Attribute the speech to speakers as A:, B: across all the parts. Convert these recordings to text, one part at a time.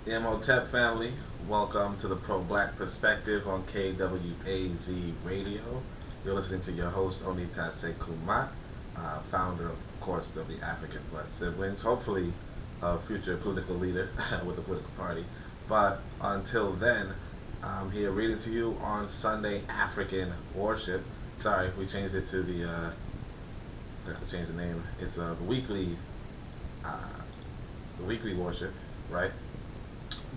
A: Htp family, welcome to the Pro-Black Perspective on KWAZ Radio. You're listening to your host, Onitaset Kumat, founder, of course, of the African Blood Siblings, hopefully a future political leader with a political party. But until then, I'm here reading to you on Sunday African Warship. Sorry, we changed it to the, I have to change the name. It's uh, the weekly Warship, right?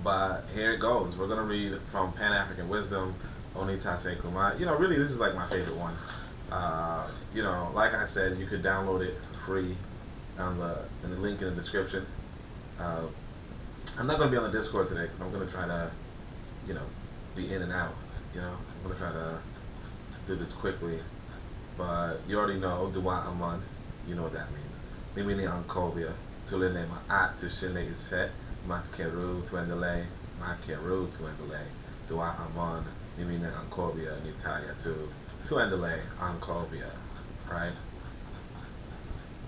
A: But here it goes. We're gonna read from Pan-African Wisdom, Onitaset Kumat. Really, this is like my favorite one. Like I said, you could download it for free on in the link in the description. Uh, I'm not gonna be on the Discord today because I'm gonna try to, you know, be in and out. I'm gonna try to do this quickly. But you already know, Dua Aman. You know what that means. Mimini Ankobia. Tulene Ma'at Tushile is fet. Makeru Tuendele. Makeru Tuendele. Dua Aman. Mimini Ankobia. Nitaya tu. Tuendele Ankobia. Right?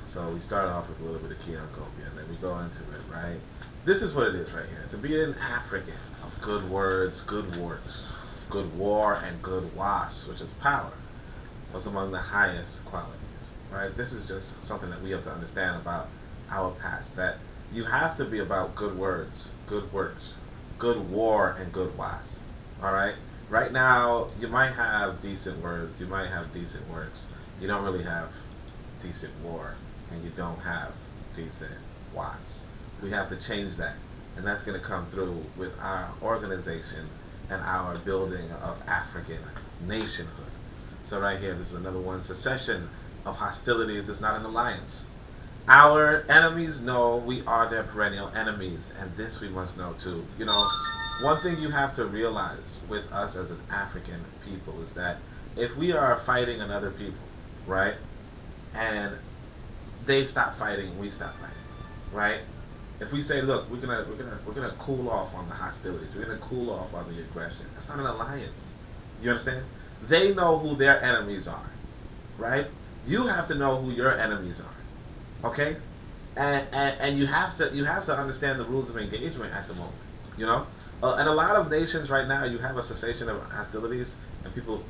A: So we start off with a little bit of key Ankobia and then we go into it, right? This is what it is right here. To be an African of good words, good works, good war, and good was, which is power, was among the highest qualities, right? This is just something that we have to understand about our past, that you have to be about good words, good works, good war, and good was, all right? Right now, you might have decent words, you might have decent works, you don't really have decent war, and you don't have decent was. We have to change that, and that's going to come through with our organization and our building of African nationhood. So right here, this is another one. Secession of hostilities is not an alliance. Our enemies know we are their perennial enemies, and this we must know too. One thing you have to realize with us as an African people is that if we are fighting another people, right, and they stop fighting, we stop fighting, right? If we say, look, we're gonna cool off on the hostilities, we're gonna cool off on the aggression, that's not an alliance. You understand? They know who their enemies are, right? You have to know who your enemies are, okay? And you have to understand the rules of engagement at the moment. And a lot of nations right now, you have a cessation of hostilities, and people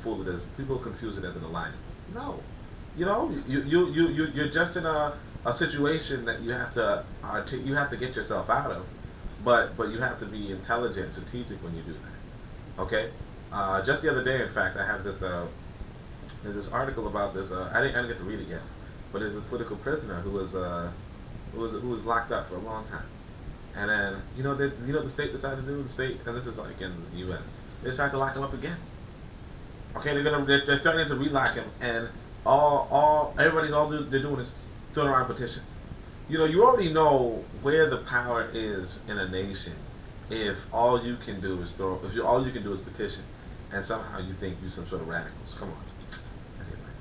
A: confuse it as an alliance. No, you're just in a situation that you have to get yourself out of, but you have to be intelligent, strategic when you do that. Okay. Just the other day, in fact, I have this. There's this article about this. I didn't get to read it yet, but there's a political prisoner who was locked up for a long time, and then the state decided to do the state, and this is like in the U.S. They decided to lock him up again. Okay, they're starting to relock him, and they're doing is throwing around petitions. You already know where the power is in a nation if all you can do is petition, and somehow you think you're some sort of radicals. Come on. Anyway,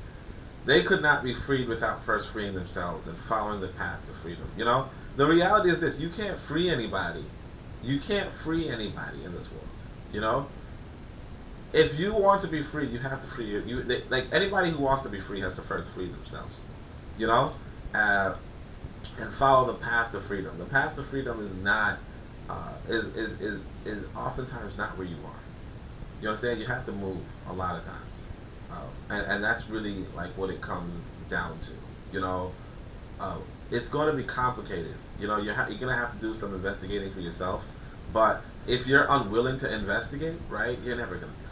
A: they could not be freed without first freeing themselves and following the path to freedom. The reality is this: you can't free anybody. You can't free anybody in this world. If you want to be free, you have to free like anybody who wants to be free has to first free themselves. You know, uh, and follow the path to freedom. The path to freedom is not is oftentimes not where you are. You understand? You have to move a lot of times, and that's really like what it comes down to. It's going to be complicated. You're going to have to do some investigating for yourself. But if you're unwilling to investigate, right, you're never going to be free.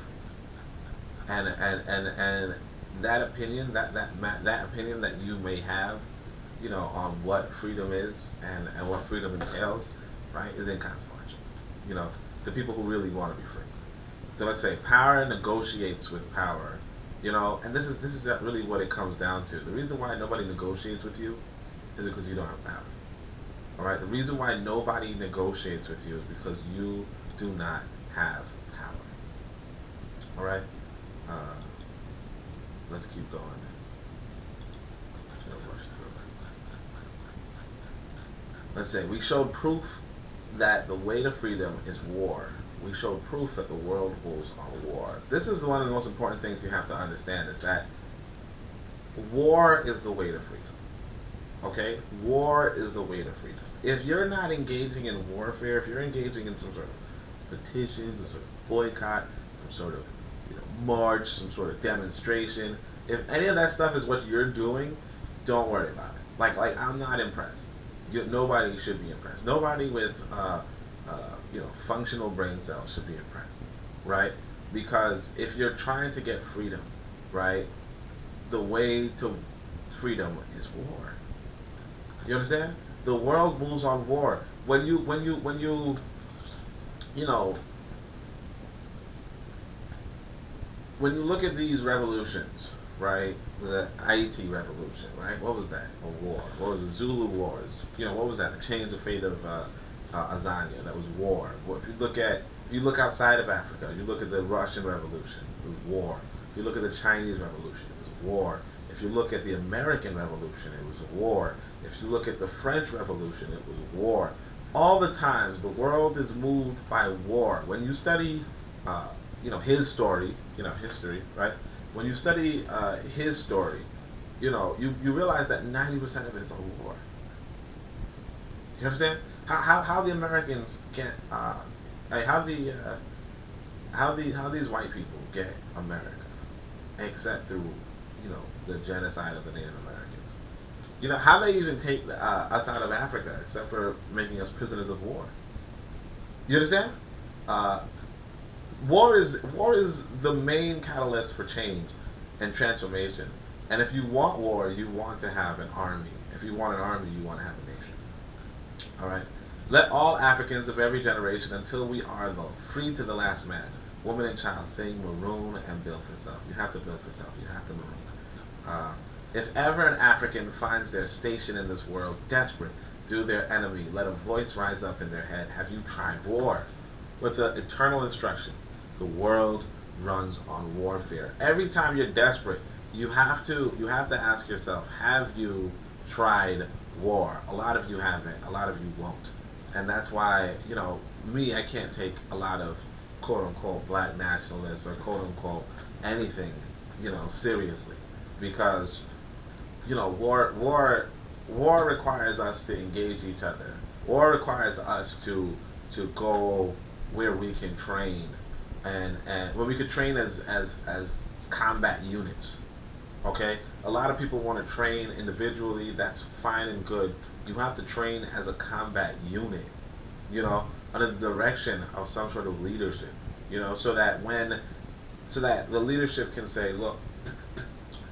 A: And that opinion, that opinion that you may have, on what freedom is and what freedom entails, right, is inconsequential. To people who really want to be free. So let's say power negotiates with power, and this is really what it comes down to. The reason why nobody negotiates with you is because you don't have power. All right. The reason why nobody negotiates with you is because you do not have power. All right. Uh, let's keep going. Rush through. Let's say we showed proof that the way to freedom is war. We showed proof that the world rules on war. This is one of the most important things you have to understand, is that war is the way to freedom. Okay? War is the way to freedom. if you're not engaging in warfare, if you're engaging in some sort of petitions, some sort of boycott, some sort of march, some sort of demonstration, if any of that stuff is what you're doing, don't worry about it. Like I'm not impressed. Nobody should be impressed. Nobody with functional brain cells should be impressed, right? Because if you're trying to get freedom, right, the way to freedom is war. You understand? The world moves on war. You know, when you look at these revolutions, right? The Haiti revolution, right? What was that? A war. What was the Zulu Wars? What was that? The change the fate of Azania. That was war. Well, if you look outside of Africa, you look at the Russian Revolution, it was war. If you look at the Chinese Revolution, it was war. If you look at the American Revolution, it was war. If you look at the French Revolution, it was war. All the times, the world is moved by war. When you study, his story, history, right? When you study his story, you realize that 90% of it is a war. You understand? How the Americans get how these white people get America, except through the genocide of the Native Americans. How they even take us out of Africa, except for making us prisoners of war. You understand? War is the main catalyst for change and transformation. And if you want war, you want to have an army. If you want an army, you want to have a nation. All right. Let all Africans of every generation, until we are free to the last man, woman and child, sing, maroon, and build for self. You have to build for self. You have to maroon. If ever an African finds their station in this world desperate due their enemy, let a voice rise up in their head. Have you tried war? With the eternal instruction, the world runs on warfare. Every time you're desperate, you have to ask yourself, have you tried war? A lot of you haven't. A lot of you won't. And that's why, I can't take a lot of quote-unquote black nationalists or quote-unquote anything, seriously. Because, war requires us to engage each other. War requires us to go where we can train and where we could train as combat units. Okay? A lot of people want to train individually. That's fine and good. You have to train as a combat unit, under the direction of some sort of leadership, so that the leadership can say, look,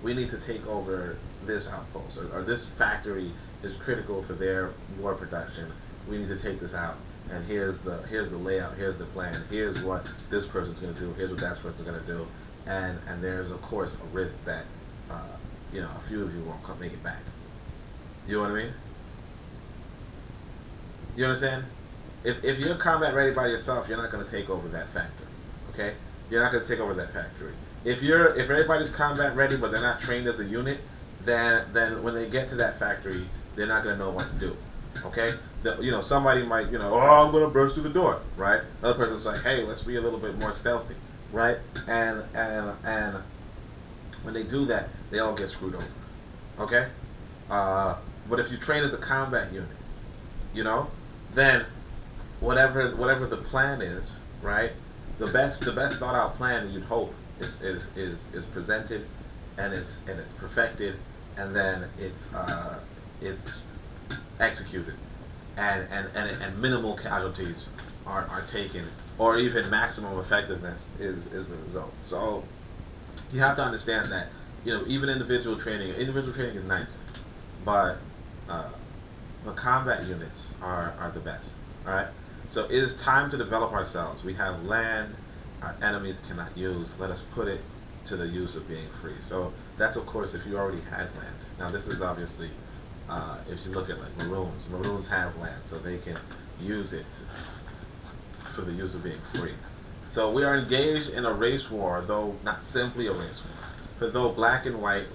A: we need to take over this outpost, or this factory is critical for their war production. We need to take this out, and here's the layout, here's the plan, here's what this person's going to do, here's what that person's going to do, and there's of course a risk that a few of you won't make it back. You know what I mean? You understand? If you're combat ready by yourself, you're not going to take over that factory. Okay? You're not going to take over that factory. If everybody's combat ready but they're not trained as a unit, then when they get to that factory, they're not going to know what to do. Okay? Somebody might, I'm going to burst through the door, right? Another person's like, hey, let's be a little bit more stealthy, right? And when they do that, they all get screwed over. Okay? But if you train as a combat unit, then whatever the plan is, right? The best thought out plan, you'd hope, is presented, and it's perfected, and then it's executed, and minimal casualties are taken, or even maximum effectiveness is the result. So you have to understand that even individual training is nice, but the combat units are the best. All right. So it is time to develop ourselves. We have land our enemies cannot use. Let us put it to the use of being free. So that's of course if you already had land. Now this is obviously if you look at like Maroons. Maroons have land, so they can use it for the use of being free. So we are engaged in a race war, though not simply a race war. For though black and white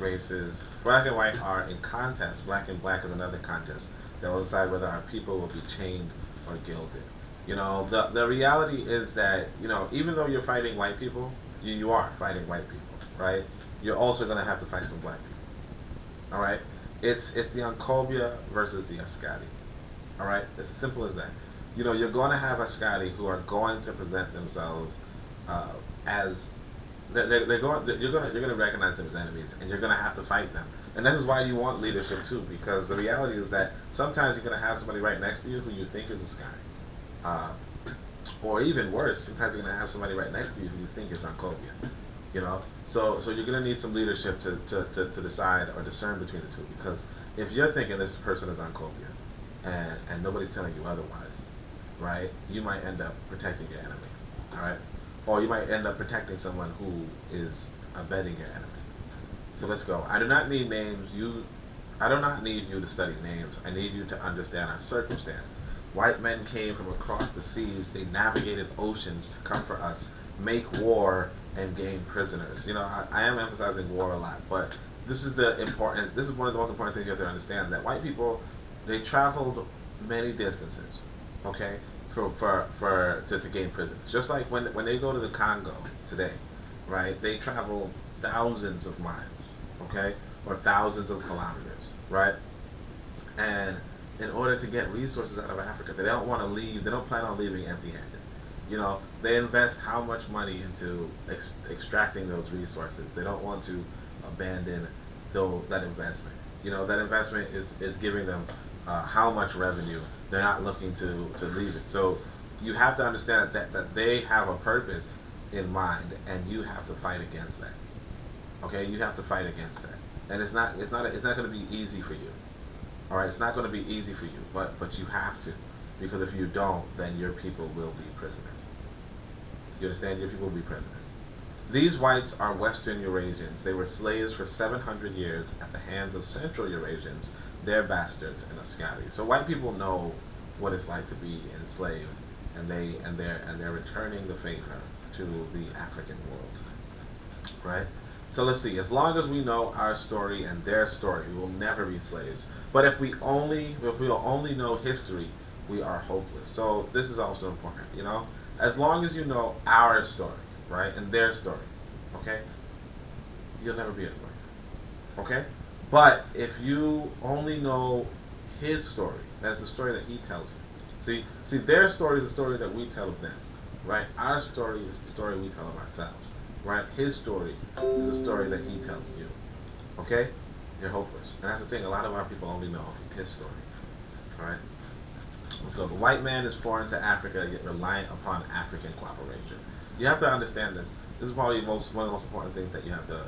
A: are in contest, black and black is another contest that will decide whether our people will be chained or gilded. The reality is that, even though you're fighting white people, you are fighting white people, right? You're also going to have to fight some black people. All right? It's the Ancobia versus the Ascati. All right, it's as simple as that. You know, you're going to have Ascari who are going to present themselves uh, as they're going. You're going to recognize them as enemies, and you're going to have to fight them. And this is why you want leadership too, because the reality is that sometimes you're going to have somebody right next to you who you think is a Ascari. Uh, or even worse, sometimes you're going to have somebody right next to you who you think is Sankofa. You know, so you're going to need some leadership to decide or discern between the two, because if you're thinking this person is Sankofa and nobody's telling you otherwise, right, you might end up protecting your enemy, all right, or you might end up protecting someone who is abetting your enemy. So let's go. I do not need names. I do not need you to study names. I need you to understand our circumstance. White men came from across the seas. They navigated oceans to come for us, make war, and gain prisoners. You know, I am emphasizing war a lot, but this is one of the most important things you have to understand, that white people, they traveled many distances, okay, to gain prisoners. Just like when they go to the Congo today, right? They travel thousands of miles, okay, or thousands of kilometers, right? And in order to get resources out of Africa, they don't want to leave. They don't plan on leaving empty-handed. You know, they invest how much money into extracting those resources. They don't want to abandon that investment. You know, that investment is giving them how much revenue. They're not looking to leave it. So you have to understand that they have a purpose in mind, and you have to fight against that. Okay, you have to fight against that, and it's not going to be easy for you. All right, it's not going to be easy for you, but you have to, because if you don't, then your people will be prisoners. You understand? Your people will be prisoners. These whites are Western Eurasians. They were slaves for 700 years at the hands of Central Eurasians, their bastards and Ascari. So white people know what it's like to be enslaved, and they're returning the favor to the African world, right? So let's see. As long as we know our story and their story, we will never be slaves. But if we will only know history, we are hopeless. So this is also important. You know, as long as you know our story, right, and their story, okay, you'll never be a slave. Okay, but if you only know his story, that is the story that he tells you. See, their story is the story that we tell of them, right? Our story is the story we tell of ourselves, right? His story is the story that he tells you. Okay, you're hopeless, and that's the thing. A lot of our people only know his story. All right, let's go. The white man is foreign to Africa, yet reliant upon African cooperation. You have to understand this. This is probably one of the most important things that you have to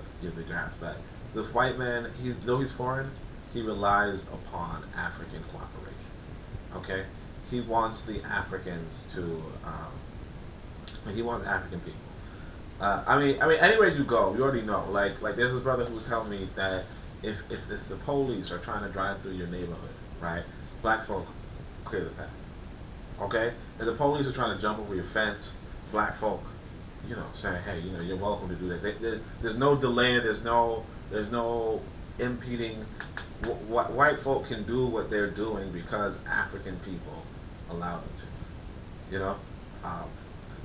A: grasp. That the white man, though he's foreign, he relies upon African cooperation. Okay, he wants the Africans to. He wants African people. I mean, anywhere you go, you already know. Like there's this brother who was telling me that if the police are trying to drive through your neighborhood, right, black folk clear the path. Okay, if the police are trying to jump over your fence, black folk, saying, hey, you're welcome to do that. There's no delay. There's no impeding. White folk can do what they're doing because African people allow them to. You know, um,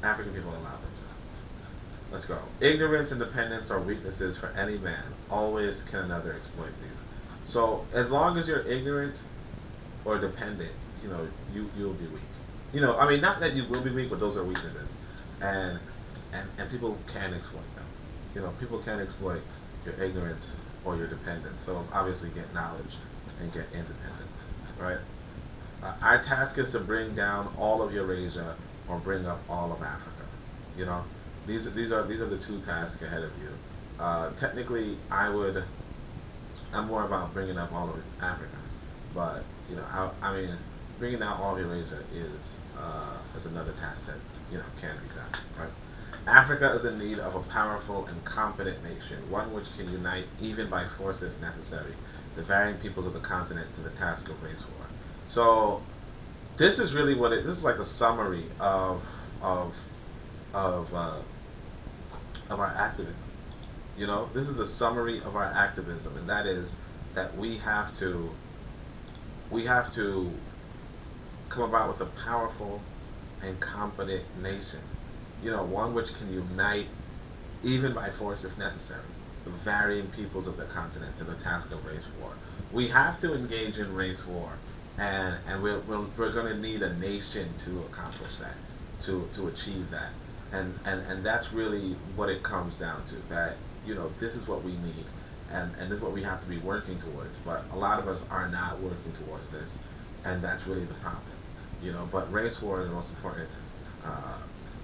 A: African people allow them to. Let's go. Ignorance and dependence are weaknesses for any man. Always can another exploit these. So as long as you're ignorant or dependent, you'll be weak. I mean, not that you will be weak, but those are weaknesses, and people can exploit them. People can exploit your ignorance or your dependence. So obviously, get knowledge and get independence, right? Our task is to bring down all of Eurasia or bring up all of Africa. You know, these are the two tasks ahead of you. Technically, I'm more about bringing up all of Africa, but I mean, bringing down all of Eurasia is another task that can be done. Right? Africa is in need of a powerful and competent nation, one which can unite even by force if necessary the varying peoples of the continent to the task of race war. So this is really this is like the summary of our activism. This is the summary of our activism, and that is that we have to come about with a powerful and competent nation. One which can unite, even by force if necessary, the varying peoples of the continent to the task of race war. We have to engage in race war and we're going to need a nation to accomplish that, to achieve that, and that's really what it comes down to. That this is what we need, and this is what we have to be working towards. But a lot of us are not working towards this, and that's really the problem. But race war is the most important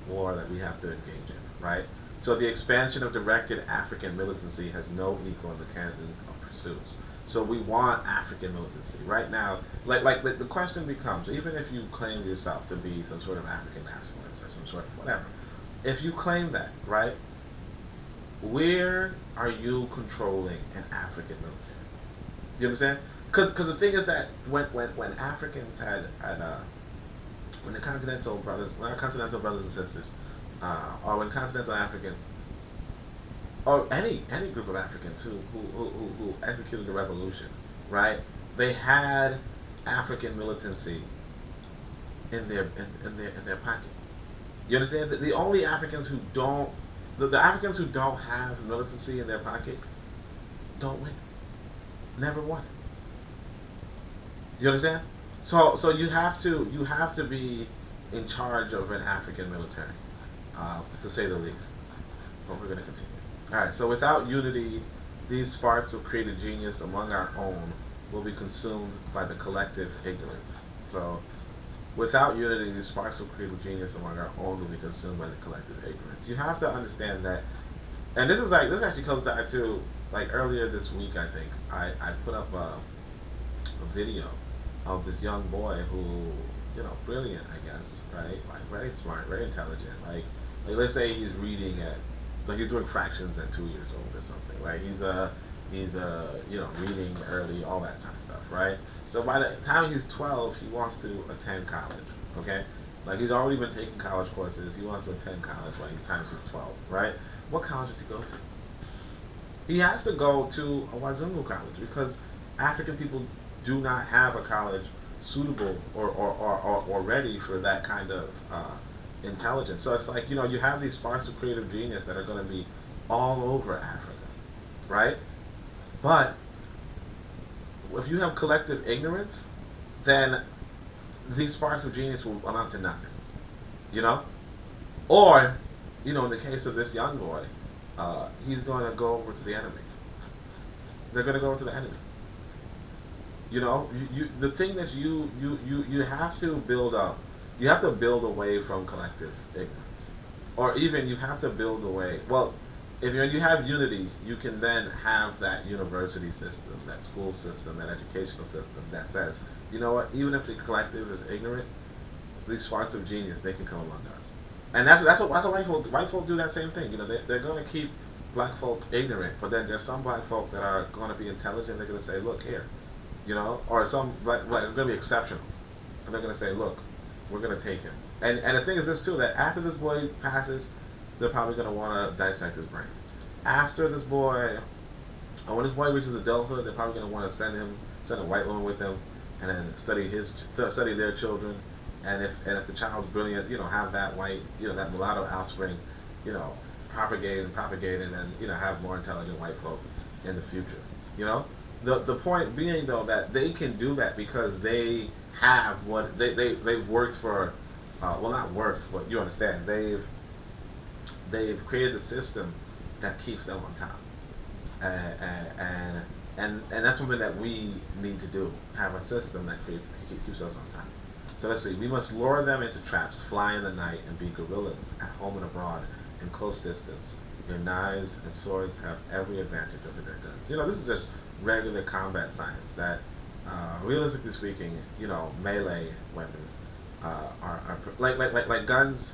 A: war that we have to engage in, right? So the expansion of directed African militancy has no equal in the canon of pursuits. So we want African militancy right now. Like the question becomes, even if you claim yourself to be some sort of African nationalist or some sort of whatever, if you claim that, right, where are you controlling an African military? You understand? Because the thing is that when Africans when the when our continental brothers and sisters, or when continental Africans, or any group of Africans who executed the revolution, right? They had African militancy in their pocket. You understand? The only Africans who don't, the Africans who don't have militancy in their pocket, don't win. Never won. You understand? So you have to be in charge of an African military, to say the least. But we're going to continue. All right. So without unity, these sparks of creative genius among our own will be consumed by the collective ignorance. So without unity, these sparks of creative genius among our own will be consumed by the collective ignorance. You have to understand that, and this actually comes back to earlier this week. I think I put up a video of this young boy who, brilliant, I guess, right? Very smart, very intelligent. Let's say he's reading at, he's doing fractions at 2 years old or something, right? He's reading early, all that kind of stuff, right? So by the time he's 12, he wants to attend college, okay? He's already been taking college courses. He wants to attend college by the time he's 12, right? What college does he go to? He has to go to a Wazungu college because African people do not have a college suitable or ready for that kind of intelligence. So it's you have these sparks of creative genius that are going to be all over Africa, right? But if you have collective ignorance, then these sparks of genius will amount to nothing, Or, in the case of this young boy, he's going to go over to the enemy. They're going to go to the enemy. The thing that you have to build up, you have to build away from collective ignorance, or even you have to build away. Well, if you have unity, you can then have that university system, that school system, that educational system that says, you know what, even if the collective is ignorant, these sparks of genius, they can come among us. And that's what white folk do that same thing. They're going to keep black folk ignorant, but then there's some black folk that are going to be intelligent. They're going to say, look here. Or some are going to be exceptional, and they're going to say, "Look, we're going to take him." And the thing is this too, that after this boy passes, they're probably going to want to dissect his brain. After this boy, or when this boy reaches adulthood, they're probably going to want to send a white woman with him, and then study their children. And if the child's brilliant, have that white, that mulatto offspring, propagate and then have more intelligent white folk in the future. The point being, though, that they can do that because they have what they've worked for. Well, not worked, but you understand. They've created a system that keeps them on top, and that's something that we need to do. Have a system that keeps us on top. So let's see. We must lure them into traps, fly in the night, and be guerrillas at home and abroad in close distance. Your knives and swords have every advantage over their guns. This is just regular combat science that, realistically speaking, melee weapons are like guns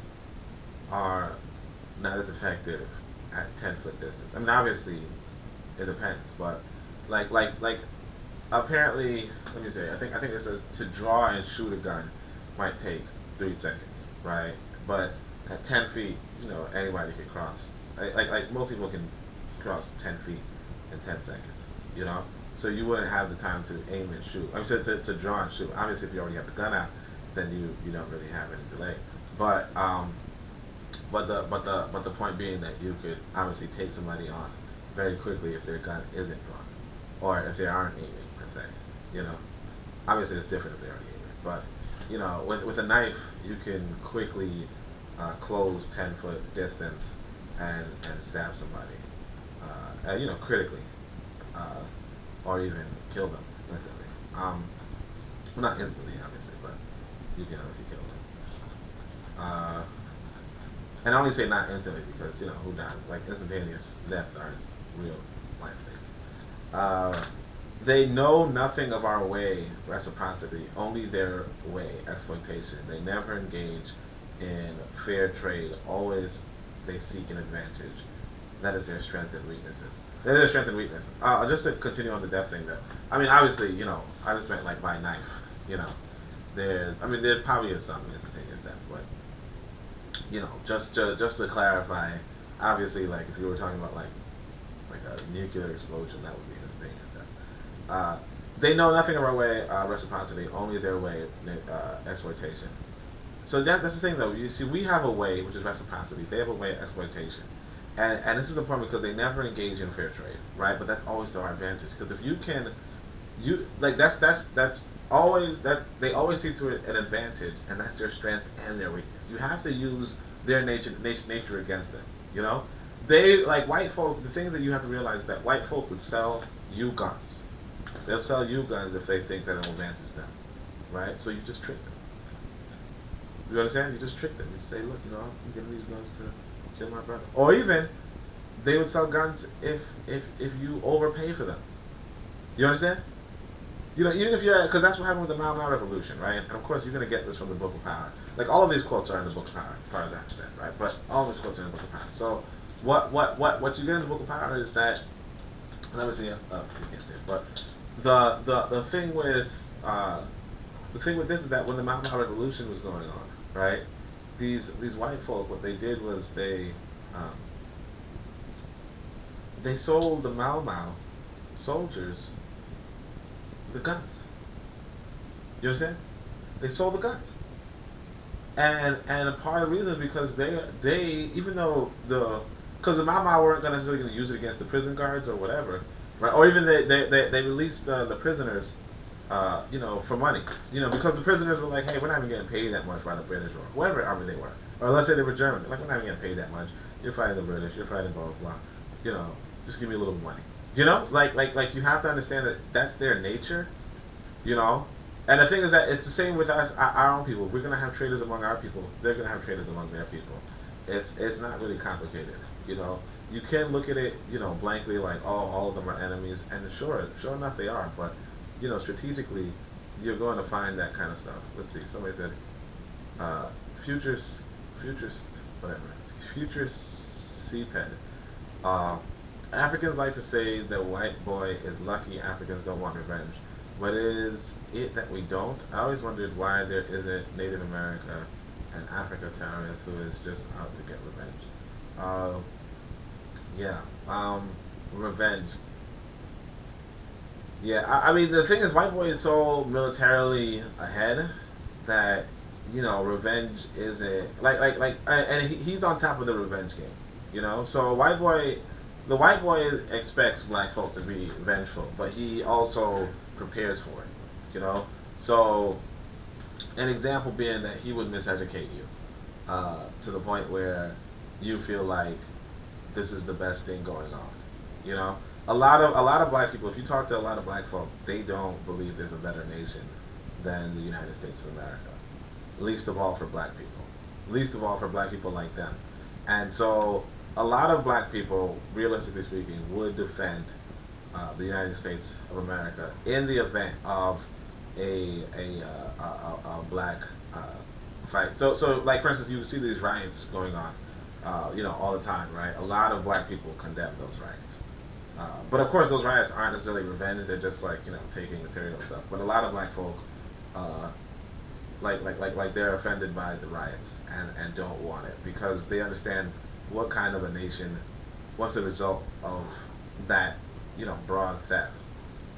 A: are not as effective at 10-foot distance. I mean, obviously, it depends, but apparently, let me say, I think it says to draw and shoot a gun might take 3 seconds, right? But at 10 feet, anybody can cross. Like most people can cross 10 feet in 10 seconds. So you wouldn't have the time to aim and shoot. I mean, so to draw and shoot. Obviously, if you already have the gun out, then you don't really have any delay. But the point being that you could obviously take somebody on very quickly if their gun isn't drawn, or if they aren't aiming per se. Obviously, it's different if they already ate it, but you know, with a knife, you can quickly close 10-foot distance and stab somebody, you know, critically, uh, or even kill them instantly. Well, not instantly, obviously, but you can obviously kill them. Uh, and I only say not instantly because you know who dies. Like instantaneous deaths aren't real life things. They know nothing of our way, reciprocity, only their way, exploitation. They never engage in fair trade. Always they seek an advantage. That is their strength and weaknesses. That is their strength and weakness. Just to continue on the death thing, though. I mean, obviously, you know, I just meant like by knife. You know, there probably is some instantaneous death, but you know, just to clarify, obviously, like if you were talking about like a nuclear explosion, that would be instantaneous death. Uh, they know nothing of our way, reciprocity, only their way, exploitation. So that's the thing, though. You see, we have a way, which is reciprocity. They have a way of exploitation, and this is the point because they never engage in fair trade, right? But that's always to our advantage because if you can, you like that's always that they always see to an advantage, and that's their strength and their weakness. You have to use their nature against them. You know, they like white folk. The things that you have to realize is that white folk would sell you guns. They'll sell you guns if they think that it will advantage them, right? So you just trick them. You understand? You just trick them. You say, look, you know, I'm getting these guns to kill my brother. Or even they would sell guns if you overpay for them. You understand? You know, even if you're, because that's what happened with the Mau Mau Revolution, right? And of course, you're going to get this from the Book of Power. Like all of these quotes are in the Book of Power, as far as I understand, right? But all of these quotes are in the Book of Power. So what you get in the Book of Power is that, and obviously, you can't say it, but the thing with this is that when the Mau Mau Revolution was going on, right? These white folk, what they did was they sold the Mau Mau soldiers the guns. You understand? They sold the guns, and a part of the reason is because they even though because the Mau Mau weren't necessarily going to use it against the prison guards or whatever, right? Or even they released the prisoners, you know, for money, you know, because the prisoners were like, hey, we're not even getting paid that much by the British or whatever army they were, or let's say they were German, like we're not even getting paid that much. You're fighting the British, you're fighting blah blah blah, you know, just give me a little money, you know, like you have to understand that that's their nature, you know. And the thing is that it's the same with us, our own people. We're gonna have traders among our people. They're gonna have traders among their people. It's not really complicated, you know. You can look at it, you know, blankly like, oh, all of them are enemies, and sure enough they are. But you know, strategically, you're going to find that kind of stuff. Let's see. Somebody said, futures, whatever, future CPED. Uh, Africans like to say the white boy is lucky Africans don't want revenge. But is it that we don't? I always wondered why there isn't Native America and Africa terrorist who is just out to get revenge. Uh, yeah, revenge. Yeah, I mean the thing is, white boy is so militarily ahead that you know revenge isn't and he's on top of the revenge game. You know, so the white boy expects black folk to be vengeful, but he also prepares for it. You know, so an example being that he would miseducate you to the point where you feel like this is the best thing going on. You know, a lot of black people. If you talk to a lot of black folk, they don't believe there's a better nation than the United States of America. Least of all for black people. Least of all for black people like them. And so a lot of black people, realistically speaking, would defend the United States of America in the event of a black fight. So like for instance, you see these riots going on, you know, all the time, right? A lot of black people condemn those riots. But of course, those riots aren't necessarily revenge. They're just like, you know, taking material stuff. But a lot of black folk, uh, like they're offended by the riots and don't want it because they understand what kind of a nation, what's the result of that, you know, broad theft.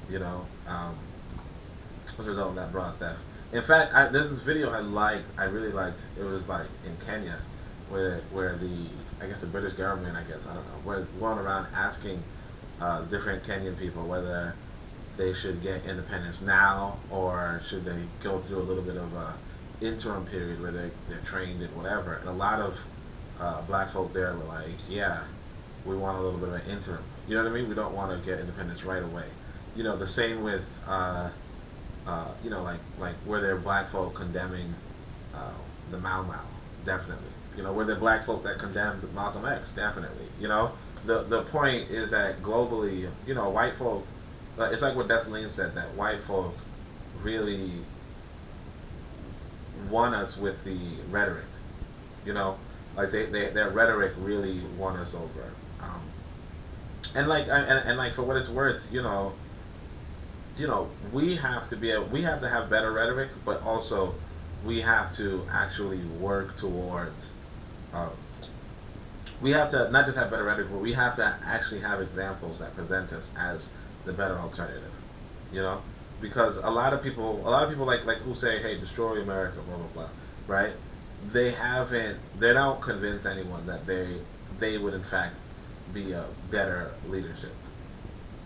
A: You know, what's the result of that broad theft? In fact, there's this video I really liked. It was like in Kenya, where I guess the British government, I guess I don't know, was going around asking different Kenyan people whether they should get independence now, or should they go through a little bit of a interim period where they're trained and whatever. And a lot of black folk there were like, yeah, we want a little bit of an interim. You know what I mean? We don't want to get independence right away. You know, the same with you know, like where there are black folk condemning the Mau Mau, definitely. You know, where there are black folk that condemned Malcolm X, definitely. You know, the point is that globally, you know, white folk, it's like what Dessalines said, that white folk really won us with the rhetoric. You know, like their rhetoric really won us over. Um, and like for what it's worth, you know, we have to have better rhetoric, but also we have to actually work towards. Uh, we have to not just have better rhetoric, but we have to actually have examples that present us as the better alternative. You know, because a lot of people like who say, "Hey, destroy America," blah blah blah, right? They don't convince anyone that they would in fact be a better leadership.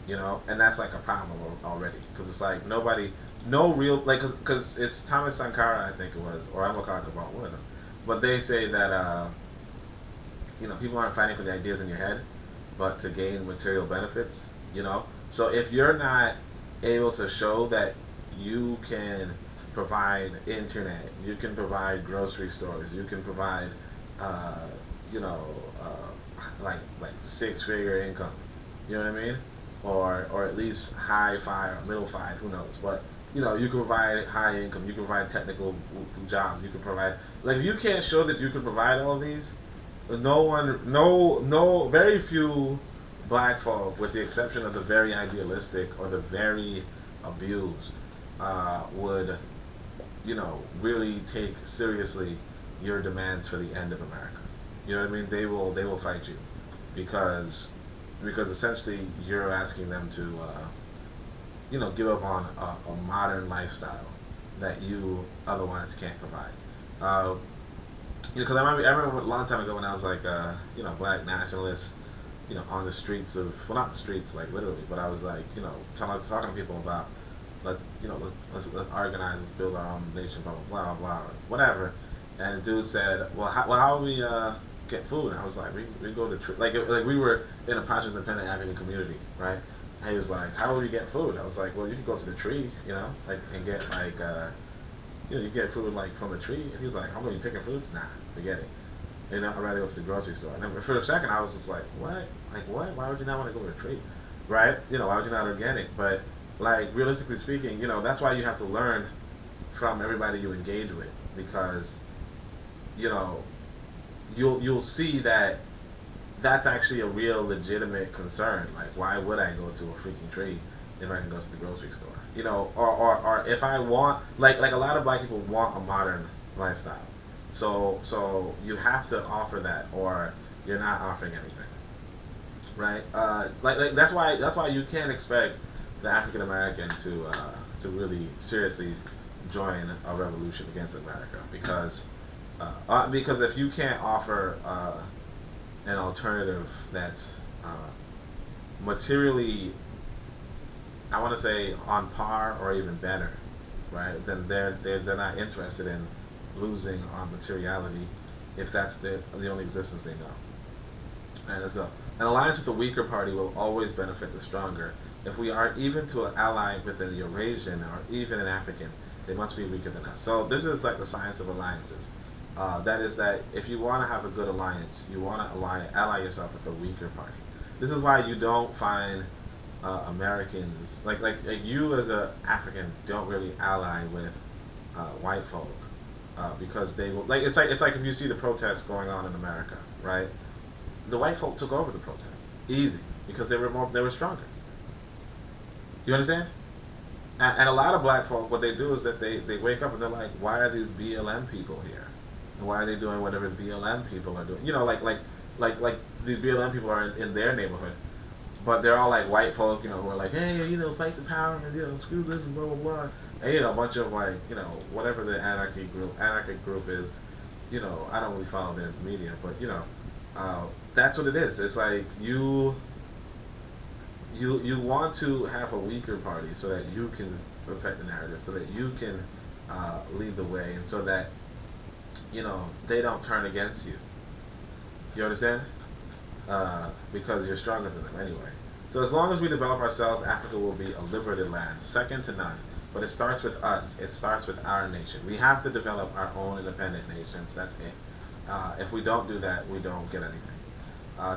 A: You know, and that's like a problem already, because it's like nobody, no real, like, because it's Thomas Sankara, I think it was, or Amilcar Cabral, one of them, but they say that you know, people aren't fighting for the ideas in your head, but to gain material benefits. You know, so if you're not able to show that you can provide internet, you can provide grocery stores, you can provide uh, you know, like 6-figure income, you know what I mean, or at least high five, middle five, who knows, but you know, you can provide high income, you can provide technical jobs, you can provide, like, if you can't show that you can provide all of these, very few black folk, with the exception of the very idealistic or the very abused, would, you know, really take seriously your demands for the end of America. You know what I mean? They will fight you, because essentially you're asking them to you know, give up on a modern lifestyle that you otherwise can't provide. You know, because I remember a long time ago when I was like, you know, black nationalist, you know, on the streets of, well, not the streets like literally, but I was like, you know, talking to people about, let's organize, let's build our own nation, blah blah blah blah, or whatever. And the dude said, well, how do we get food? And I was like, we go to like we were in a partially independent African community, right? And he was like, how do we get food? I was like, well, you can go to the tree, you know, like, and get like you know, you get food like from the tree. And he was like, I'm gonna be picking fruits? Nah, forget it. You know, I'd rather go to the grocery store. And then for a second, I was just like, what? Like, what? Why would you not want to go to a tree? Right? You know, why would you not organic? But, like, realistically speaking, you know, that's why you have to learn from everybody you engage with. Because, you know, you'll see that that's actually a real legitimate concern. Like, why would I go to a freaking tree if I can go to the grocery store? You know, or if I want, like a lot of black people want a modern lifestyle. So you have to offer that, or you're not offering anything, right? That's why you can't expect the African American to really seriously join a revolution against America, because if you can't offer an alternative that's materially, I want to say, on par or even better, right? Then they're not interested in losing on materiality, if that's the only existence they know. All right, let's go. An alliance with a weaker party will always benefit the stronger. If we are even to ally with an Eurasian or even an African, they must be weaker than us. So this is like the science of alliances. That is that if you want to have a good alliance, you want to ally yourself with a weaker party. This is why you don't find Americans, like you as a African don't really ally with white folk, because they will, like, it's like if you see the protests going on in America, right? The white folk took over the protests easy, because they were stronger. You understand? And a lot of black folk, what they do is that they wake up and they're like, why are these BLM people here? And why are they doing whatever the BLM people are doing? You know, like these BLM people are in their neighborhood, but they're all like white folk, you know, who are like, hey, you know, fight the power, and, you know, screw this and blah blah blah. And, you know, a bunch of, like, you know, whatever the anarchic group is, you know, I don't really follow their media, but, you know, that's what it is. It's like you want to have a weaker party so that you can perfect the narrative, so that you can lead the way, and so that they don't turn against you. You understand? Because you're stronger than them anyway. So as long as we develop ourselves, Africa will be a liberated land, second to none. But it starts with us. It starts with our nation. We have to develop our own independent nations. That's it. If we don't do that, we don't get anything.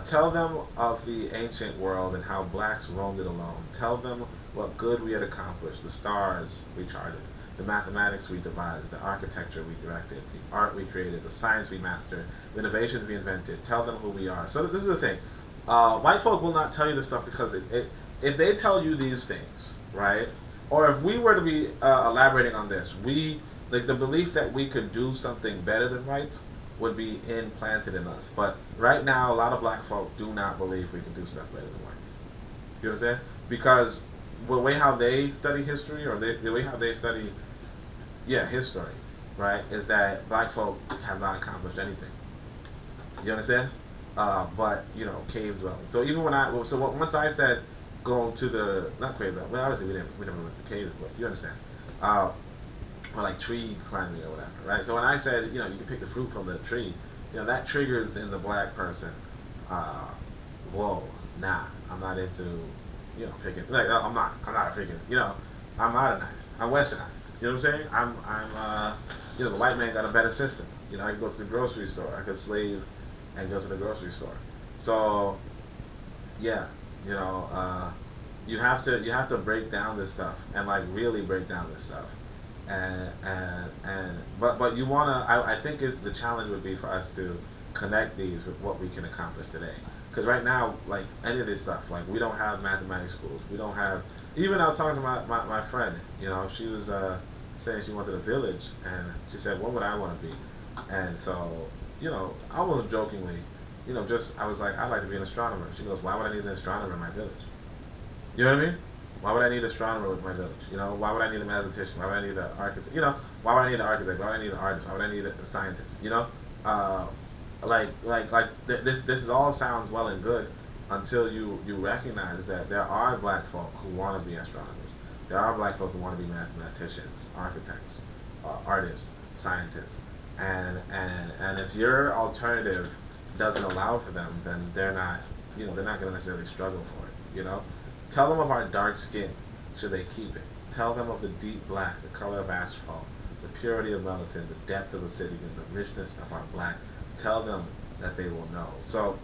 A: Tell them of the ancient world and how blacks roamed it alone. Tell them what good we had accomplished, the stars we charted, the mathematics we devised, the architecture we directed, the art we created, the science we mastered, the innovations we invented. Tell them who we are. So this is the thing. White folk will not tell you this stuff because if they tell you these things, right? Or if we were to be elaborating on this, like the belief that we could do something better than whites would be implanted in us. But right now, a lot of black folk do not believe we can do stuff better than white. You understand? Because the way how they study history, or the way how they study, history, right, is that black folk have not accomplished anything. You understand? But cave dwelling. So even once I said go to the not cave dwelling, well, obviously we never went to caves, but you understand. Or like tree climbing or whatever, right? So when I said you can pick the fruit from the tree, that triggers in the black person, whoa, nah, I'm not into picking. Like I'm not a freaking I'm modernized, I'm westernized. You know what I'm saying? I'm the white man got a better system. I can go to the grocery store, I could slave and go to the grocery store. So yeah, you have to break down this stuff and like really break down this stuff. But you wanna. I think the challenge would be for us to connect these with what we can accomplish today. Because right now, like any of this stuff, like we don't have mathematics schools. We don't have. Even I was talking to my friend. She was saying she wanted a village, and she said, "What would I want to be?" And so, almost jokingly, I was like, "I'd like to be an astronomer." She goes, "Why would I need an astronomer in my village?" You know what I mean? Why would I need an astronomer with my village? Why would I need a mathematician? Why would I need an architect? Why would I need an architect? Why would I need an artist? Why would I need a scientist? This all sounds well and good until you recognize that there are black folk who want to be astronomers. There are black folk who want to be mathematicians, architects, artists, scientists, and if your alternative doesn't allow for them, then they're not going to necessarily struggle for it. Tell them of our dark skin, should they keep it. Tell them of the deep black, the color of asphalt, the purity of melatonin, the depth of obsidian, the richness of our black. Tell them that they will know. So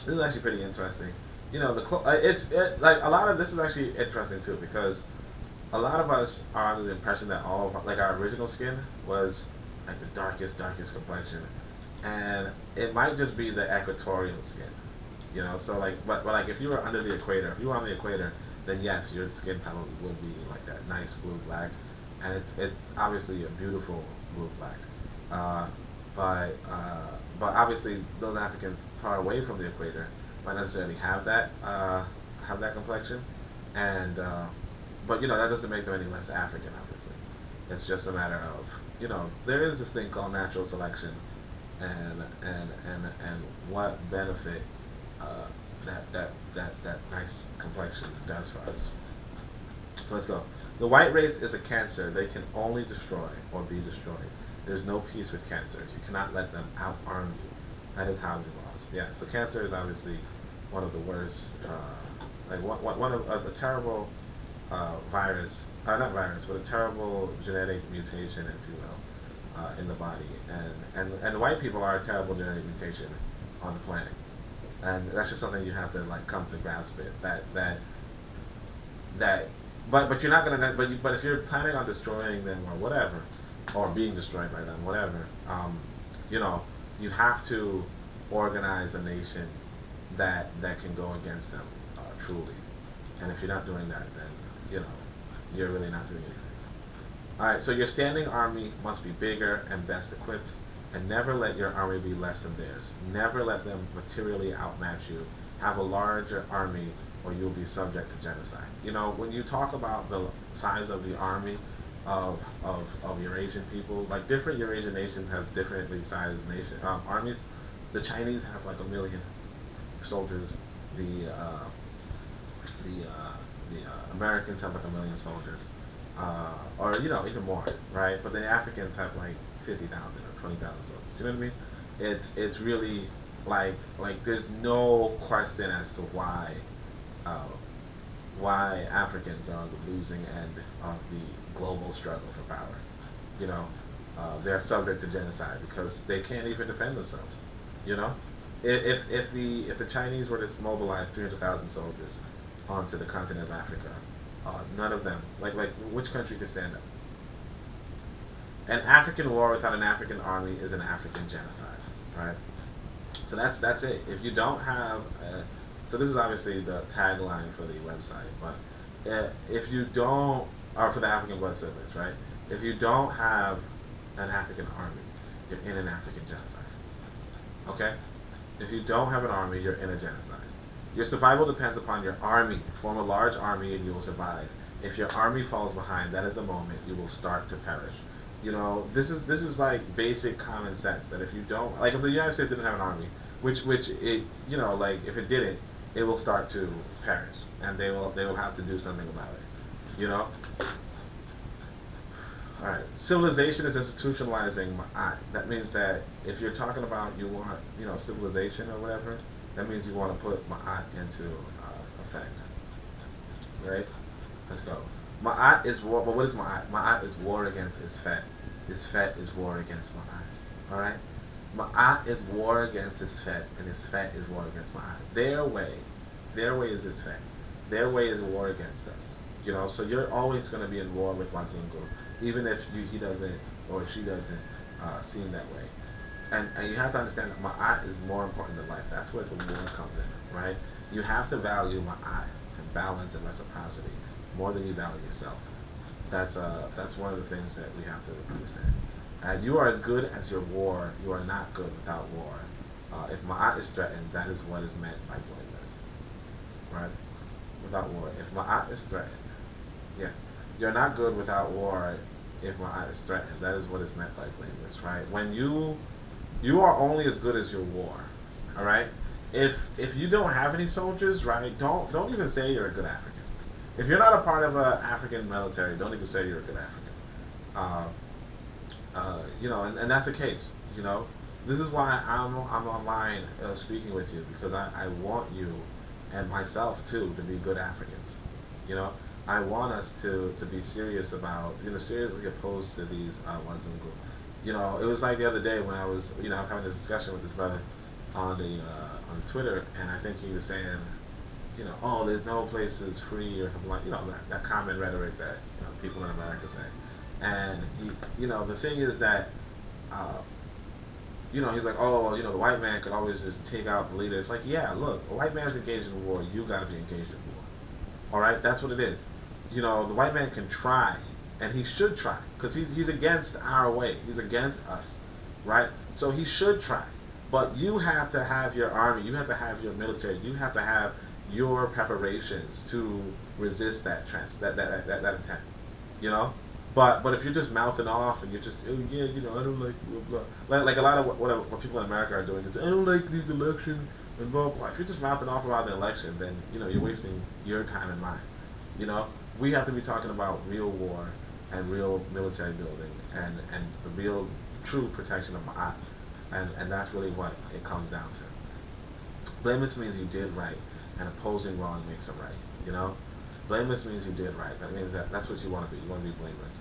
A: this is actually pretty interesting. Like a lot of this is actually interesting too, because a lot of us are under the impression that all of our original skin was like the darkest complexion, and it might just be the equatorial skin. So but like if you were under the equator, if you were on the equator, then yes, your skin probably would be like that nice blue black, and it's obviously a beautiful blue black. But obviously those Africans far away from the equator might not necessarily have that complexion, and but that doesn't make them any less African. Obviously, it's just a matter of there is this thing called natural selection, and what benefit that nice complexion does for us. So let's go. The white race is a cancer. They can only destroy or be destroyed. There's no peace with cancers. You cannot let them out-arm you. That is how we lost. Yeah, so cancer is obviously one of the worst, one of a terrible virus, not virus, but a terrible genetic mutation, if you will, in the body. And white people are a terrible genetic mutation on the planet. And that's just something you have to come to grasp with. But you're not gonna. But if you're planning on destroying them or whatever, or being destroyed by them, whatever, you have to organize a nation that can go against them truly. And if you're not doing that, then you're really not doing anything. All right. So your standing army must be bigger and best equipped. And never let your army be less than theirs. Never let them materially outmatch you. Have a larger army or you'll be subject to genocide. When you talk about the size of the army of Eurasian people, like different Eurasian nations have differently sized armies. The Chinese have like 1 million soldiers. the Americans have like 1 million soldiers, or even more, right? But the Africans have like 50,000 or 20,000 soldiers. You know what I mean? It's really like there's no question as to uh, why Africans are on the losing end of the global struggle for power. You know, they're subject to genocide because they can't even defend themselves. You know, if the Chinese were to mobilize 300,000 soldiers onto the continent of Africa, none of them like which country could stand up? An African war without an African army is an African genocide, right? So that's it. If you don't have, so this is obviously the tagline for the website, but if you don't, or for the African blood siblings, right? If you don't have an African army, you're in an African genocide. Okay? If you don't have an army, you're in a genocide. Your survival depends upon your army. Form a large army and you will survive. If your army falls behind, that is the moment you will start to perish. This is like basic common sense that if you don't, like if the United States didn't have an army, which it like if it didn't, it will start to perish and they will have to do something about it. You know. All right. Civilization is institutionalizing ma'at. That means that if you're talking about you want civilization or whatever, that means you want to put ma'at into effect. Right? Let's go. Ma'at is war, but what is ma'at? Ma'at is war against Isfet. Isfet is war against ma'at. Alright? Ma'at is war against Isfet, and Isfet is war against ma'at. Their way is Isfet. Their way is war against us. So you're always going to be in war with Wazungu, even if he doesn't or she doesn't seem that way. And you have to understand that ma'at is more important than life. That's where the war comes in, right? You have to value ma'at and balance and reciprocity more than you value yourself. That's one of the things that we have to understand. And you are as good as your war. You are not good without war. If ma'at is threatened, that is what is meant by blameless, right? Without war. If ma'at is threatened, yeah, you're not good without war. If ma'at is threatened, that is what is meant by blameless, right? When you are only as good as your war, all right? If you don't have any soldiers, right? Don't even say you're a good African. If you're not a part of an African military, don't even say you're a good African. And that's the case. This is why I'm online speaking with you because I want you and myself too to be good Africans. I want us to be serious about seriously opposed to these Wazungu. It was like the other day when I was having a discussion with this brother on on Twitter, and I think he was saying, oh, there's no places free or something like that common rhetoric that people in America say. And the thing is that he's like, oh, the white man could always just take out the leader. It's like, yeah, look, the white man's engaged in war, you got to be engaged in war. All right, that's what it is. The white man can try, and he should try, because he's against our way. He's against us, right? So he should try. But you have to have your army, you have to have your military, you have to have your preparations to resist that attempt. But if you're just mouthing off and you're just I don't like blah blah, like a lot of what people in America are doing is I don't like these elections and blah blah. If you're just mouthing off about the election, then you're wasting your time and mine. We have to be talking about real war and real military building and the real true protection of Ma'at, and that's really what it comes down to. Blameless means you did right, and opposing wrong makes it right. Blameless means you did right. That means that's what you want to be. You want to be blameless.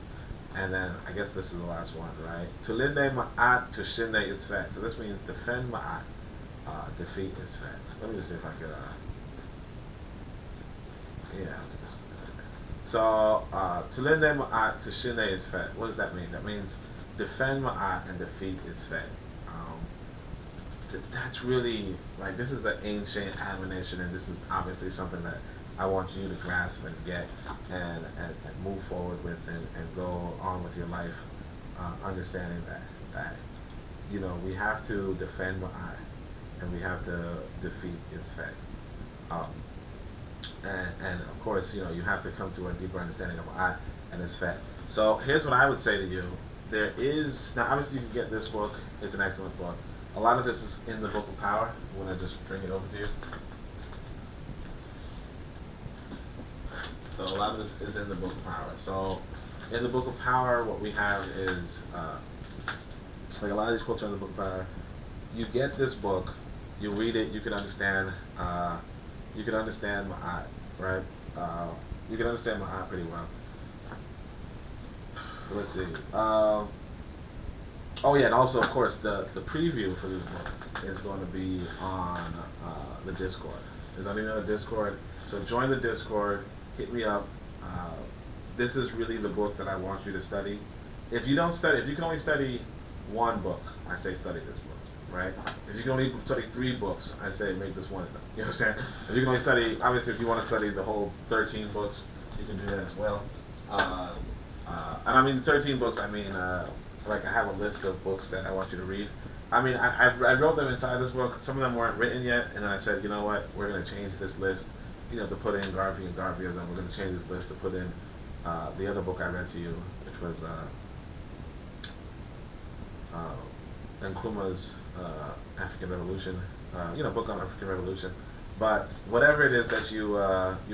A: And then I guess this is the last one, right? Tulinde ma'at tushinde isfet. So this means defend ma'at, defeat isfet. Let me just see if I could. Yeah. So tulinde ma'at tushinde isfet. What does that mean? That means defend ma'at and defeat isfet. That's really this is the ancient admonition, and this is obviously something that I want you to grasp and get and move forward with and go on with your life, understanding that we have to defend Ma'at and we have to defeat Isfet. And of course, you have to come to a deeper understanding of Ma'at and Isfet. So here's what I would say to you. There is, now obviously you can get this book, it's an excellent book. A lot of this is in the Book of Power. I want to just bring it over to you. So a lot of this is in the Book of Power. So in the Book of Power, what we have is like a lot of these quotes are in the Book of Power. You get this book, you read it, you can understand. You can understand Ma'at, right? You can understand Ma'at pretty well. Let's see. Oh yeah, and also of course the preview for this book is going to be on the Discord. There's only on the Discord, so join the Discord. Hit me up. This is really the book that I want you to study. If you don't study, if you can only study one book, I say study this book, right? If you can only study 3 books, I say make this one of them. You know what I'm saying? If you can only study, obviously, if you want to study the whole 13 books, you can do that as well. And I mean 13 books. I mean, like I have a list of books that I want you to read. I mean, I wrote them inside this book. Some of them weren't written yet, and then I said, you know what, we're going to change this list, you know, to put in Garvey and Garveyism. We're going to change this list to put in the other book I read to you, which was Nkrumah's African Revolution, you know, book on African Revolution. But whatever it is that you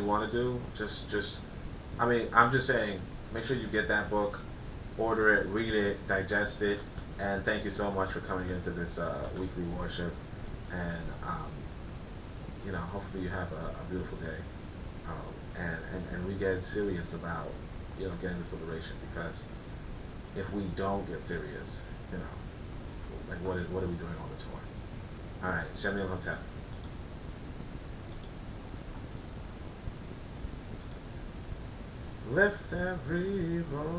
A: want to do, just, I mean, I'm just saying, make sure you get that book, order it, read it, digest it, and thank you so much for coming into this weekly worship. And you know, hopefully you have a beautiful day, and we get serious about, you know, getting this liberation, because if we don't get serious, you know, like what are we doing all this for? All right, Shem Yom Hotep. Lift every road.